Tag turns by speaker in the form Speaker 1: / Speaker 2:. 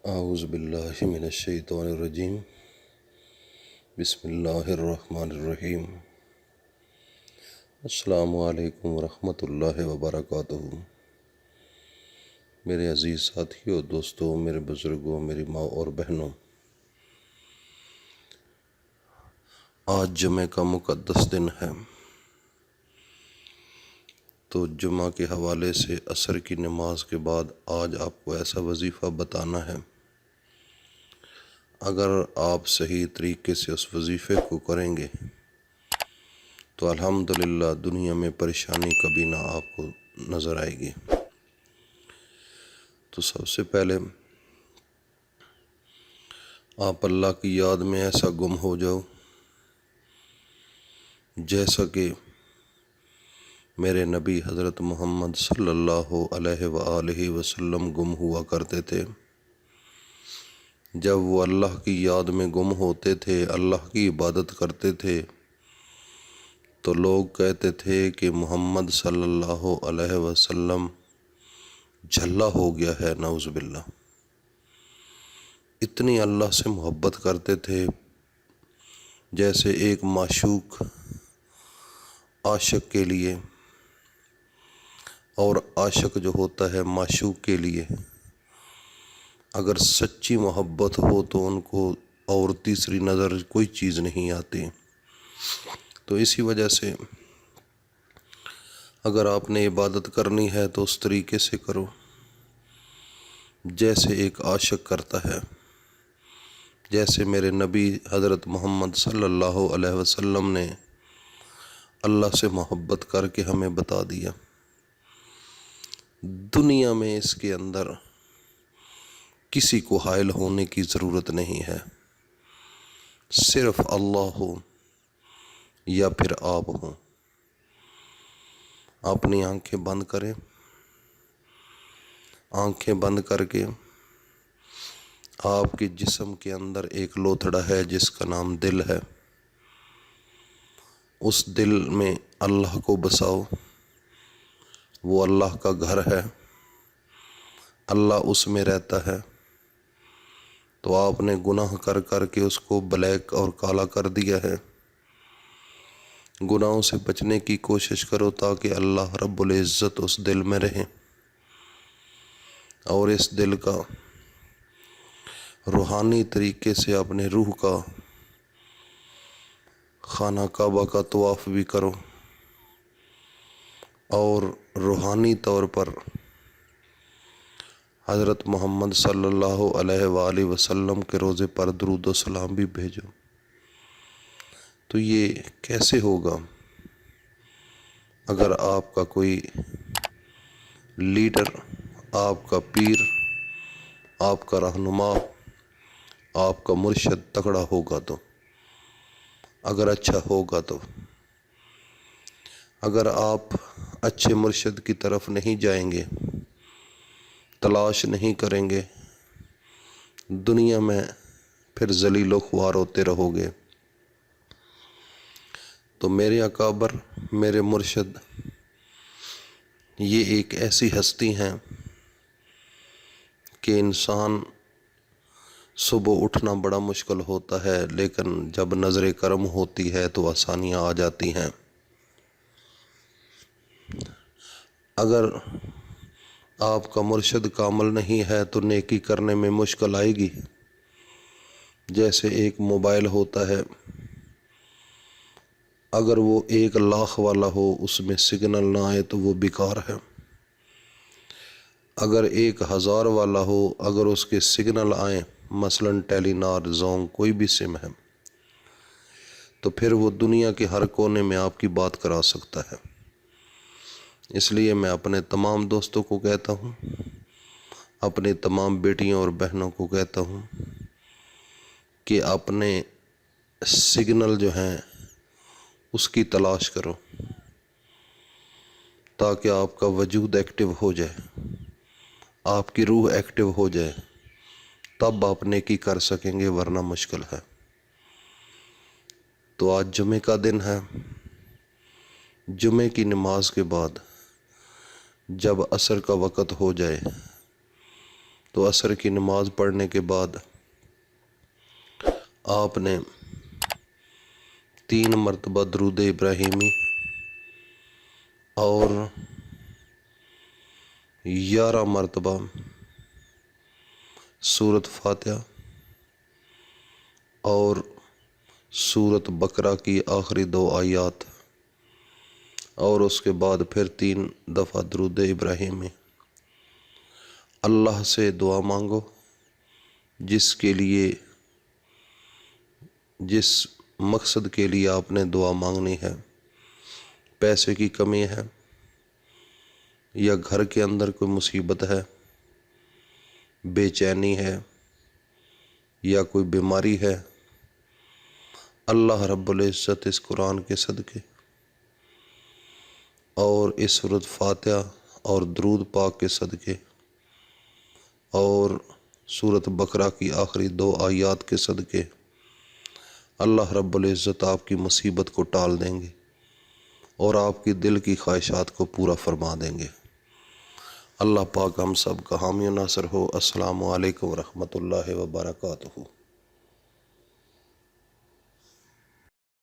Speaker 1: اعوذ باللہ من الشیطان الرجیم بسم اللہ الرحمن الرحیم۔ السلام علیکم ورحمۃ اللہ وبرکاتہ۔ میرے عزیز ساتھیوں، دوستوں، میرے بزرگوں، میری ماں اور بہنوں، آج جمعہ کا مقدس دن ہے، تو جمعہ کے حوالے سے عصر کی نماز کے بعد آج آپ کو ایسا وظیفہ بتانا ہے۔ اگر آپ صحیح طریقے سے اس وظیفے کو کریں گے تو الحمدللہ دنیا میں پریشانی کبھی نہ آپ کو نظر آئے گی۔ تو سب سے پہلے آپ اللہ کی یاد میں ایسا گم ہو جاؤ جیسا کہ میرے نبی حضرت محمد صلی اللہ علیہ وآلہ وسلم گم ہوا کرتے تھے۔ جب وہ اللہ کی یاد میں گم ہوتے تھے، اللہ کی عبادت کرتے تھے، تو لوگ کہتے تھے کہ محمد صلی اللہ علیہ وسلم جھلا ہو گیا ہے، نعوذ باللہ۔ اتنی اللہ سے محبت کرتے تھے جیسے ایک معشوق عاشق کے لیے، اور عاشق جو ہوتا ہے معشوق کے لیے، اگر سچی محبت ہو تو ان کو اور تیسری نظر کوئی چیز نہیں آتی۔ تو اسی وجہ سے اگر آپ نے عبادت کرنی ہے تو اس طریقے سے کرو جیسے ایک عاشق کرتا ہے، جیسے میرے نبی حضرت محمد صلی اللہ علیہ وسلم نے اللہ سے محبت کر کے ہمیں بتا دیا۔ دنیا میں اس کے اندر کسی کو حائل ہونے کی ضرورت نہیں ہے، صرف اللہ ہو یا پھر آپ ہوں۔ اپنی آنکھیں بند کریں، آنکھیں بند کر کے آپ کے جسم کے اندر ایک لوتھڑا ہے جس کا نام دل ہے، اس دل میں اللہ کو بساؤ۔ وہ اللہ کا گھر ہے، اللہ اس میں رہتا ہے۔ تو آپ نے گناہ کر کر کے اس کو بلیک اور کالا کر دیا ہے۔ گناہوں سے بچنے کی کوشش کرو تاکہ اللہ رب العزت اس دل میں رہے، اور اس دل کا روحانی طریقے سے اپنے روح کا خانہ کعبہ کا طواف بھی کرو، اور روحانی طور پر حضرت محمد صلی اللہ علیہ وآلہ وسلم کے روضے پر درود و سلام بھی بھیجو۔ تو یہ کیسے ہوگا؟ اگر آپ کا کوئی لیڈر، آپ کا پیر، آپ کا رہنما، آپ کا مرشد تگڑا ہوگا تو، اگر اچھا ہوگا تو۔ اگر آپ اچھے مرشد کی طرف نہیں جائیں گے، تلاش نہیں کریں گے، دنیا میں پھر ذلیل و خوار ہوتے رہو گے۔ تو میرے اکابر، میرے مرشد، یہ ایک ایسی ہستی ہیں کہ انسان صبح اٹھنا بڑا مشکل ہوتا ہے، لیکن جب نظر کرم ہوتی ہے تو آسانیاں آ جاتی ہیں۔ اگر آپ کا مرشد کامل نہیں ہے تو نیکی کرنے میں مشکل آئے گی۔ جیسے ایک موبائل ہوتا ہے، اگر وہ 1,00,000 والا ہو، اس میں سگنل نہ آئے تو وہ بیکار ہے۔ اگر 1,000 والا ہو، اگر اس کے سگنل آئیں، مثلاً ٹیلی نار، زونگ، کوئی بھی سم ہے، تو پھر وہ دنیا کے ہر کونے میں آپ کی بات کرا سکتا ہے۔ اس لیے میں اپنے تمام دوستوں کو کہتا ہوں، اپنی تمام بیٹیوں اور بہنوں کو کہتا ہوں کہ اپنے سگنل جو ہیں اس کی تلاش کرو تاکہ آپ کا وجود ایکٹیو ہو جائے، آپ کی روح ایکٹیو ہو جائے، تب آپ نیکی کر سکیں گے، ورنہ مشکل ہے۔ تو آج جمعے کا دن ہے۔ جمعے کی نماز کے بعد جب عصر کا وقت ہو جائے تو عصر کی نماز پڑھنے کے بعد آپ نے 3 مرتبہ درود ابراہیمی اور 11 مرتبہ سورۃ فاتحہ اور سورۃ بقرہ کی آخری 2 آیات، اور اس کے بعد پھر 3 دفعہ درود ابراہیمی۔ اللہ سے دعا مانگو جس مقصد کے لیے آپ نے دعا مانگنی ہے۔ پیسے کی کمی ہے، یا گھر کے اندر کوئی مصیبت ہے، بے چینی ہے، یا کوئی بیماری ہے، اللہ رب العزت اس قرآن کے صدقے اور اس سورۃ فاتحہ اور درود پاک کے صدقے اور سورۃ بقرہ کی آخری 2 آیات کے صدقے اللہ رب العزت آپ کی مصیبت کو ٹال دیں گے اور آپ کی دل کی خواہشات کو پورا فرما دیں گے۔ اللہ پاک ہم سب کا حامی و ناصر ہو۔ السلام علیکم ورحمۃ اللہ وبرکاتہ۔